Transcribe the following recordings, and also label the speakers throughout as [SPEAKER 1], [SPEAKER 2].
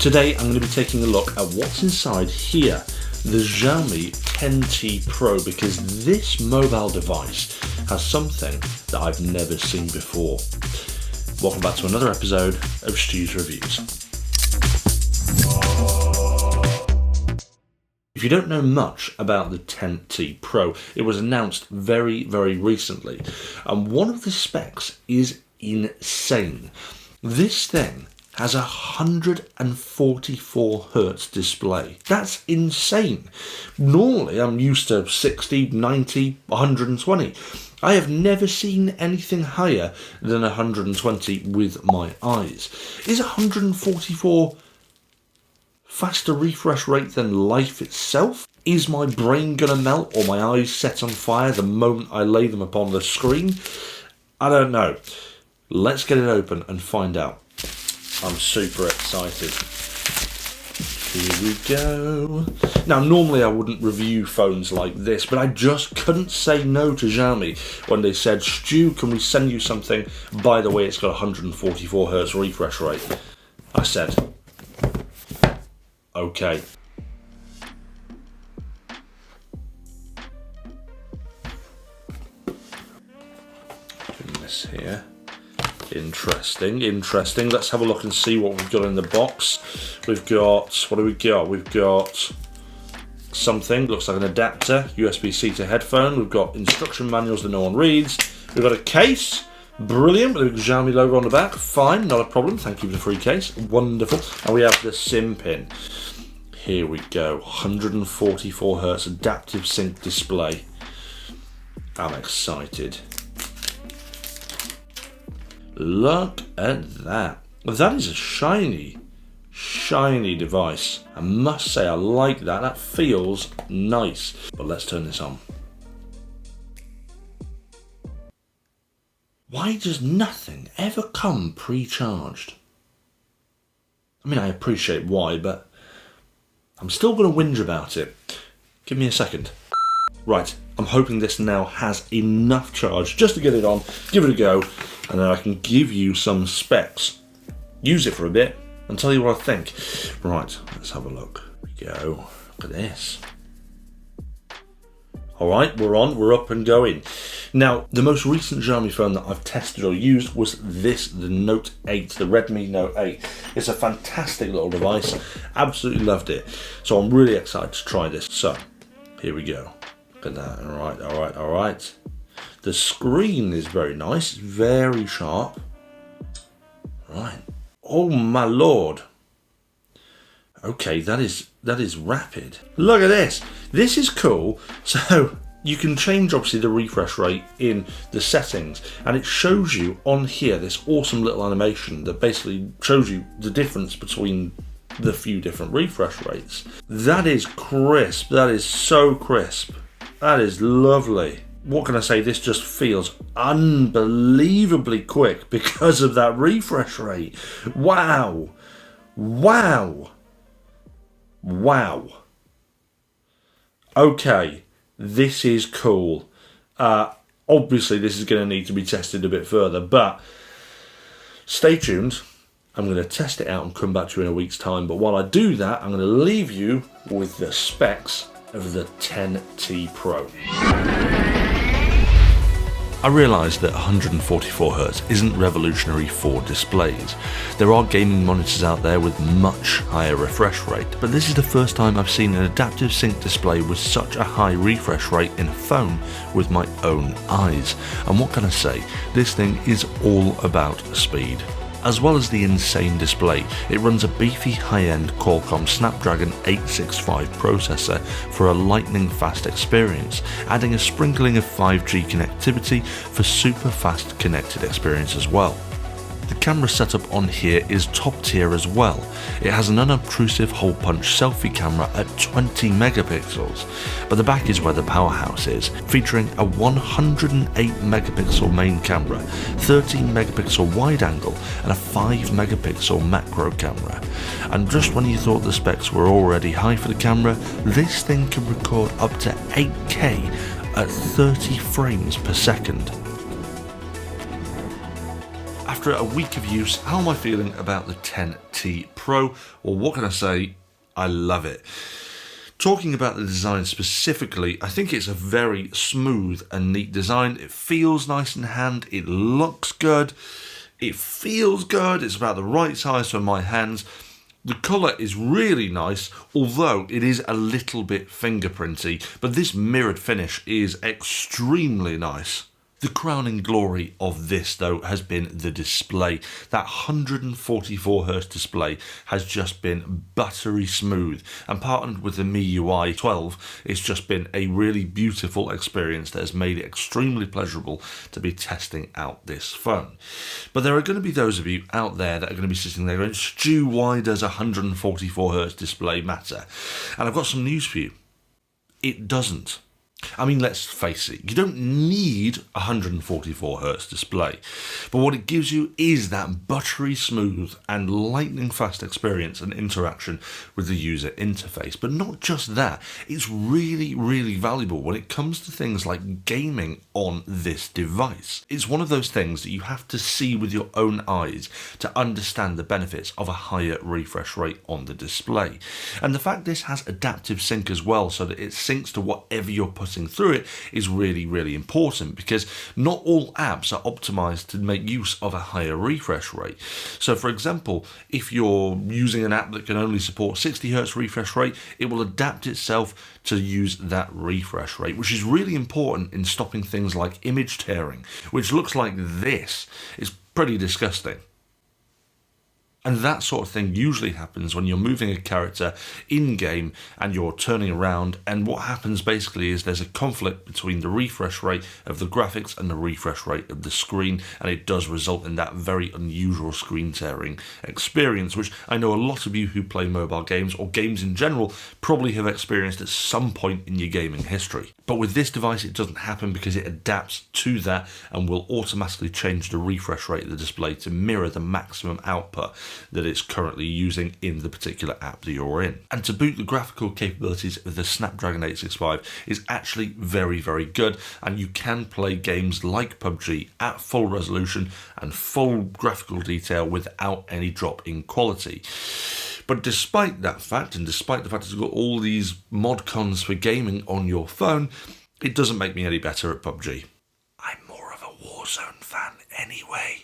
[SPEAKER 1] Today I'm going to be taking a look at what's inside here, the Xiaomi 10T Pro, because this mobile device has something that I've never seen before. Welcome back to another episode of STU'S Reviews. If you don't know much about the 10T Pro, it was announced very, very recently, and one of the specs is insane. This thing has a 144 Hz display. That's insane. Normally I'm used to 60, 90, 120. I have never seen anything higher than 120 with my eyes. Is 144 faster refresh rate than life itself? Is my brain gonna melt or my eyes set on fire the moment I lay them upon the screen? I don't know. Let's get it open and find out. I'm super excited. Here we go. Now, normally I wouldn't review phones like this, but I just couldn't say no to Xiaomi when they said, Stu, can we send you something? By the way, it's got 144 Hz refresh rate. I said, okay. Putting this here. Interesting. Let's have a look and see what we've got in the box. We've got, what do we got? We've got something, looks like an adapter, USB-C to headphone. We've got instruction manuals that no one reads. We've got a case, brilliant, with the Xiaomi logo on the back. Fine, not a problem, thank you for the free case, wonderful. And we have the SIM pin. Here we go, 144 Hz adaptive sync display. I'm excited. Look at that. That is a shiny device. I must say I like that. That feels nice. But let's turn this on. Why does nothing ever come pre-charged? I mean, I appreciate why, but I'm still going to whinge about it. Give me a second. Right, I'm hoping this now has enough charge just to get it on, give it a go, and then I can give you some specs. Use it for a bit and tell you what I think. Right, let's have a look. Here we go. Look at this. Alright, we're on, we're up and going. Now, the most recent Xiaomi phone that I've tested or used was this, the Note 8, the Redmi Note 8. It's a fantastic little device. Absolutely loved it. So I'm really excited to try this. So, here we go. Look at that. Alright. The screen is very nice, very sharp. Right. Oh my lord. Okay, that is rapid. Look at this. This is cool. So you can change obviously the refresh rate in the settings, and it shows you on here this awesome little animation that basically shows you the difference between the few different refresh rates. That is crisp. That is so crisp. That is lovely. What can I say? This just feels unbelievably quick because of that refresh rate. Wow. Okay, this is cool. Obviously, this is going to need to be tested a bit further, but stay tuned. I'm going to test it out and come back to you in a week's time. But while I do that, I'm going to leave you with the specs of the 10T Pro. I realise that 144 Hz isn't revolutionary for displays. There are gaming monitors out there with much higher refresh rate, but this is the first time I've seen an adaptive sync display with such a high refresh rate in a phone with my own eyes. And what can I say? This thing is all about speed. As well as the insane display, it runs a beefy high-end Qualcomm Snapdragon 865 processor for a lightning fast experience, adding a sprinkling of 5G connectivity for super fast connected experience as well. The camera setup on here is top tier as well. It has an unobtrusive hole punch selfie camera at 20 megapixels, but the back is where the powerhouse is, featuring a 108 megapixel main camera, 13 megapixel wide angle and a 5 megapixel macro camera. And just when you thought the specs were already high for the camera, this thing can record up to 8K at 30 frames per second. After after a week of use, how am I feeling about the 10T Pro? Well, what can I say? I love it. Talking about the design specifically, I think it's a very smooth and neat design. It feels nice in hand, it looks good, it feels good, it's about the right size for my hands. The colour is really nice, although it is a little bit fingerprinty, but this mirrored finish is extremely nice. The crowning glory of this, though, has been the display. That 144Hz display has just been buttery smooth, and partnered with the MIUI 12, it's just been a really beautiful experience that has made it extremely pleasurable to be testing out this phone. But there are going to be those of you out there that are going to be sitting there going, Stu, why does a 144Hz display matter? And I've got some news for you. It doesn't. I mean, let's face it, you don't need a 144Hz display, but what it gives you is that buttery smooth and lightning fast experience and interaction with the user interface. But not just that, it's really, really valuable when it comes to things like gaming on this device. It's one of those things that you have to see with your own eyes to understand the benefits of a higher refresh rate on the display. And the fact this has adaptive sync as well, so that it syncs to whatever you're putting through it, is really, really important, because not all apps are optimized to make use of a higher refresh rate. So for example, if you're using an app that can only support 60Hz refresh rate, it will adapt itself to use that refresh rate, which is really important in stopping things like image tearing, which looks like this. It's pretty disgusting. And that sort of thing usually happens when you're moving a character in-game and you're turning around, and what happens basically is there's a conflict between the refresh rate of the graphics and the refresh rate of the screen, and it does result in that very unusual screen tearing experience, which I know a lot of you who play mobile games or games in general probably have experienced at some point in your gaming history. But with this device it doesn't happen, because it adapts to that and will automatically change the refresh rate of the display to mirror the maximum output that it's currently using in the particular app that you're in. And to boot, the graphical capabilities of the Snapdragon 865 is actually very, very good, and you can play games like PUBG at full resolution and full graphical detail without any drop in quality. But despite that fact, and despite the fact it's got all these mod cons for gaming on your phone, it doesn't make me any better at PUBG. I'm more of a Warzone fan anyway.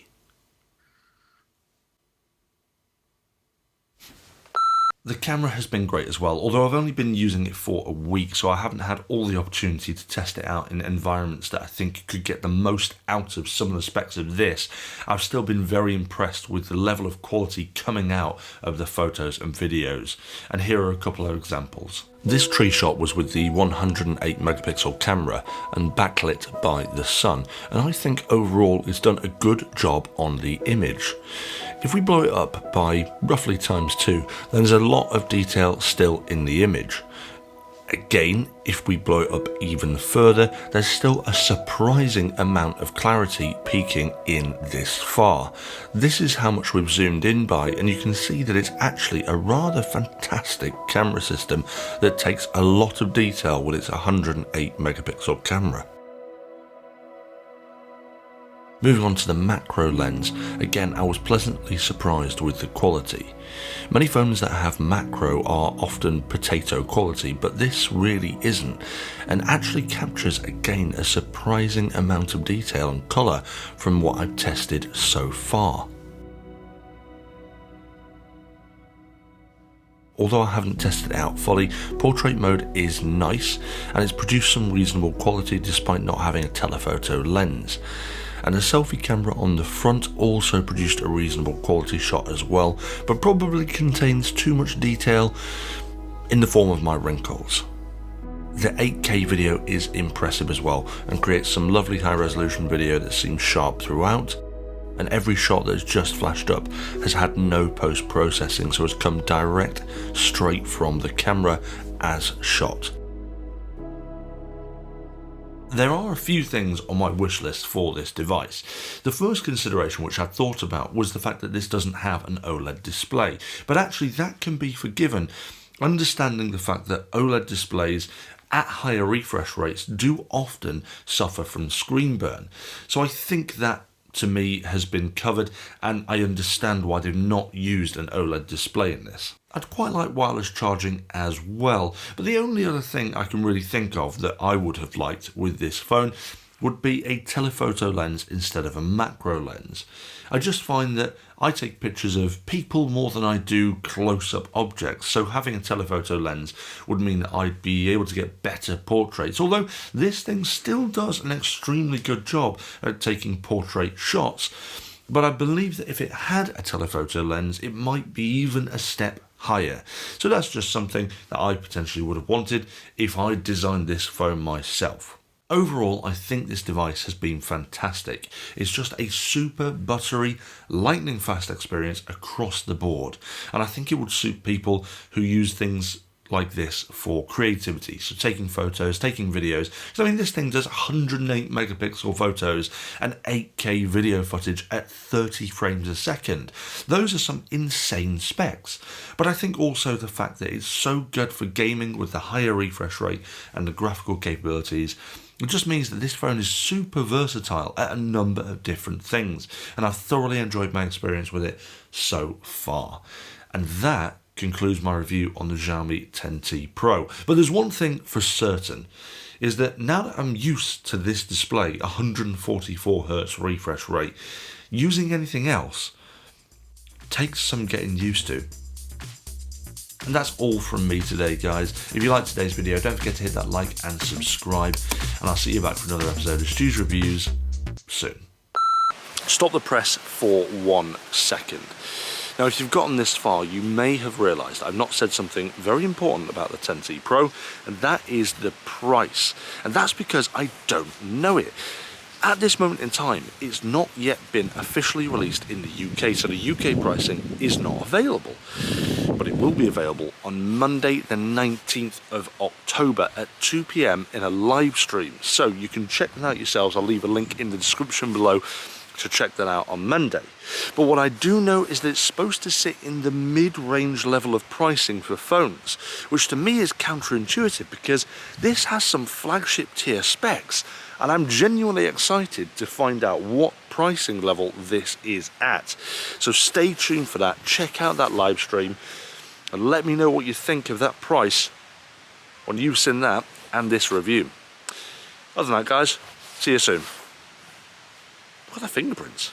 [SPEAKER 1] The camera has been great as well, although I've only been using it for a week, so I haven't had all the opportunity to test it out in environments that I think could get the most out of some of the specs of this. I've still been very impressed with the level of quality coming out of the photos and videos, and here are a couple of examples. This tree shot was with the 108 megapixel camera and backlit by the sun, and I think overall it's done a good job on the image. If we blow it up by roughly ×2, then there's a lot of detail still in the image. Again, if we blow it up even further, there's still a surprising amount of clarity peeking in this far. This is how much we've zoomed in by, and you can see that it's actually a rather fantastic camera system that takes a lot of detail with its 108 megapixel camera. Moving on to the macro lens, again I was pleasantly surprised with the quality. Many phones that have macro are often potato quality, but this really isn't, and actually captures again a surprising amount of detail and colour from what I've tested so far. Although I haven't tested it out fully, portrait mode is nice, and it's produced some reasonable quality despite not having a telephoto lens. And the selfie camera on the front also produced a reasonable quality shot as well, but probably contains too much detail in the form of my wrinkles. The 8K video is impressive as well, and creates some lovely high resolution video that seems sharp throughout, and every shot that's just flashed up has had no post-processing, so has come direct straight from the camera as shot. There are a few things on my wish list for this device. The first consideration which I thought about was the fact that this doesn't have an OLED display, but actually that can be forgiven, understanding the fact that OLED displays at higher refresh rates do often suffer from screen burn. So I think that to me has been covered, and I understand why they've not used an OLED display in this. I'd quite like wireless charging as well, but the only other thing I can really think of that I would have liked with this phone would be a telephoto lens instead of a macro lens. I just find that I take pictures of people more than I do close-up objects, so having a telephoto lens would mean that I'd be able to get better portraits, although this thing still does an extremely good job at taking portrait shots. But I believe that if it had a telephoto lens, it might be even a step higher. So that's just something that I potentially would have wanted if I designed this phone myself. Overall, I think this device has been fantastic. It's just a super buttery, lightning fast experience across the board. And I think it would suit people who use things like this for creativity. So taking photos, taking videos. So I mean, this thing does 108 megapixel photos and 8K video footage at 30 frames a second. Those are some insane specs. But I think also the fact that it's so good for gaming with the higher refresh rate and the graphical capabilities, it just means that this phone is super versatile at a number of different things, and I've thoroughly enjoyed my experience with it so far. And that concludes my review on the Xiaomi 10T Pro. But there's one thing for certain, is that now that I'm used to this display, 144Hz refresh rate, using anything else takes some getting used to. And that's all from me today, guys. If you liked today's video, don't forget to hit that like and subscribe, and I'll see you back for another episode of STU'S Reviews soon. Stop the press for 1 second. Now, if you've gotten this far, you may have realised I've not said something very important about the 10T Pro, and that is the price. And that's because I don't know it. At this moment in time, it's not yet been officially released in the UK, so the UK pricing is not available. But it will be available on Monday the 19th of October at 2 PM in a live stream. So you can check that out yourselves. I'll leave a link in the description below to check that out on Monday. But what I do know is that it's supposed to sit in the mid-range level of pricing for phones, which to me is counterintuitive because this has some flagship tier specs, and I'm genuinely excited to find out what pricing level this is at. So stay tuned for that, check out that live stream, and let me know what you think of that price when you've seen that and this review. Other than that, guys, see you soon. Look at the fingerprints.